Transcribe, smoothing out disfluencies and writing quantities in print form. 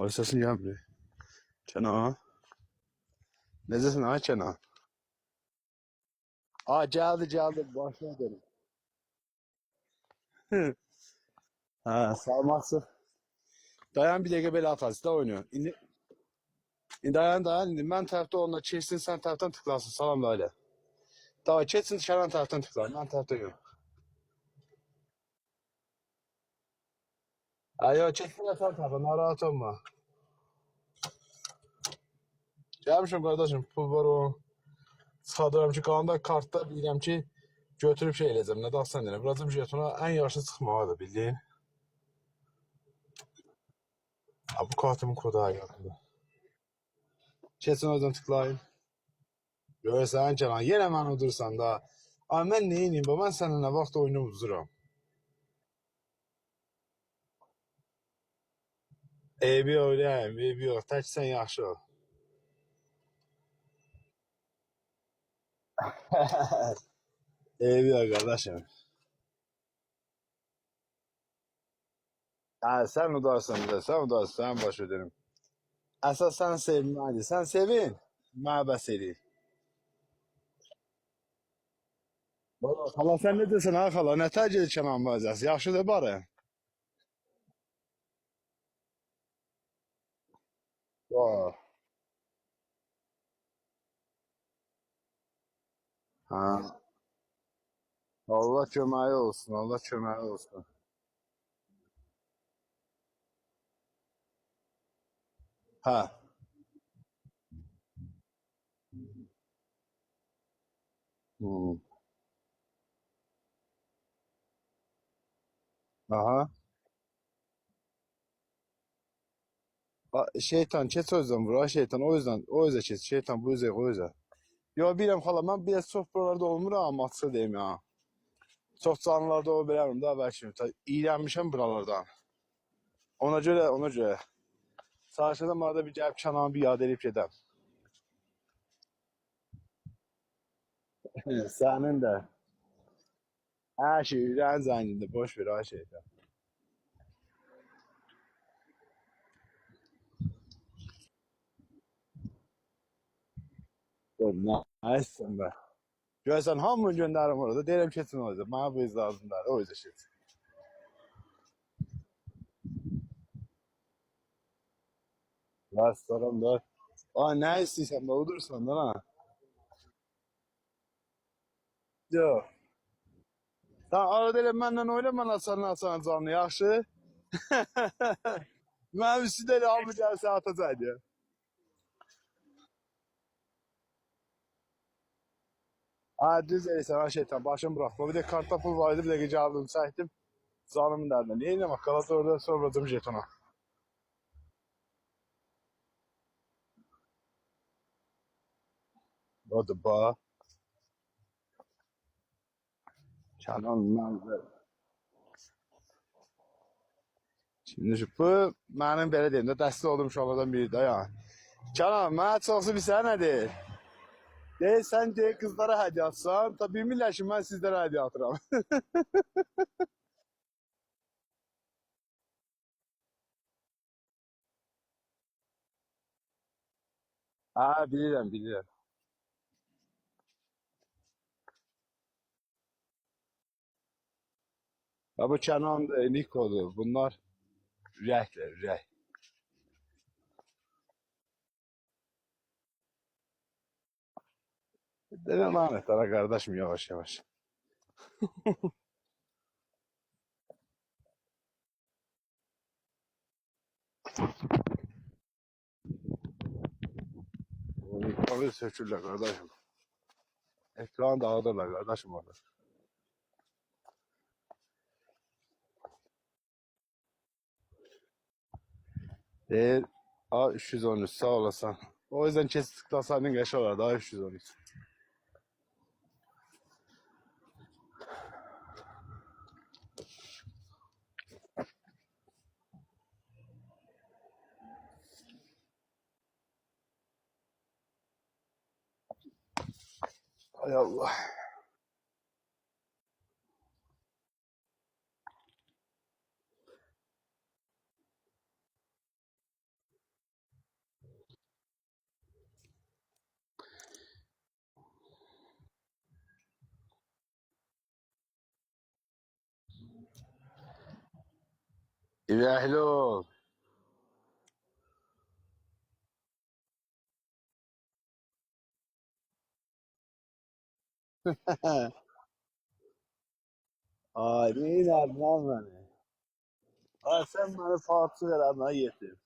Ay sesin gelmiyor. Kenan. Neredesin ha Kenan? Aa geldi. Başına dönün. Ha salması. Dayan bir dakika böyle atarız da oynuyor. Dayan. İndi ben tarafta onunla çeşsin sen taraftan tıklarsın. Salam da öyle. Daha çeşsin dışarıdan taraftan tıklar. Ben tarafta yok. Ay yo çeşsin sen taraftan. Narahat olma. Gelmişim kardeşim. Pul var o. Sadıram ki kanunda kartda bilirəm ki götürüb şey eləyəcəm. Nə daxsan deyirəm. Birazcık jetona ən yaxşı çıxmalıdır bildiyin. Ha, bu kartımın kodu hayatımda. Kesin o yüzden tıklayın. Görürsən Kenan, yenə mən udursan da. Ay mən neyiniyim ba? Mən səninlə vaxt oyunu udururam. Eybi öyləyəm, eybi yox. Tək sən yaxşı ol. Eybi yox qardaşım. Hə, sən udarsın bir də, sən udarsın, sən baş ödürüm. Əsas sən sevməlidir. Sən sevin, mənə bəs eləyir. Baba, xala sən nə desən ha xala? Nə təcil Kenan bacası? Yaxşıdır barı. Oh. Ha, Allah köməyi olsun, Allah köməyi olsun. Hə, hmm. Aha. Şeytan, keç o yüzden vur ha şeytan. O yüzden keç. Şeytan bu yüzden, o yüzden. Yo bilirəm xala, mən biraz çox buralarda olmuram, amma açıq deyim ya. Çox canlılarda o bilərəm də bəlkə. İyrənmişəm buralardan. Ona görə. Sağışıdan arada bir gəlib Kənanı bir yad edib gedəm. Sənin də. Hər şey ürəyin zəngində, boş ver ha şeytan. Dur, nəsin be. Görsən hamını göndərim orada, deyirəm keçin o yüzden. Mənə bu iz lazımdır, o yüzden şey. Restoran da. Aa nə istəyirsən be, udursan da ha. Yox. Sen arada elə mənlə oynama açan canlı, yaxşı? Mənim üstündə elə almayacaq sən atacaq ya. Ha düz eləyirsən ha şeytan, başım bıraxma. Bir də kartda pul var idi, bir də gecə aldım, çəkdim. Canımın dərdinə. Niyə eləmək? Qalasa orada sormadım jetona. Odur ba. Canan mənzər. Şimdi bu mənim belə deyim də dəstək olduğum uşaqlardan biri də ya. Canan, mənə çoxsu bilsən nədir? Deyir, sən deyir qızlara hədiyyə atsan, da bilmirlər ki, mən sizlərə hədiyyə atıram. Ha, bilirəm. Ya bu Kenan, Niko'dur. Bunlar ürəklər. Deme lanet ara kardeşim, yavaş yavaş. Niko'yu sökürler kardeşim. Ekran dağıdırlar kardeşim orada. Değil. A313 sağ olasın. O yüzden kesit tıklasaydın geç olardı A313. Hay Allah. İrəkli ol. Ay, neynədin lan məni? Ay, sən məni palçıq eləmə yetim.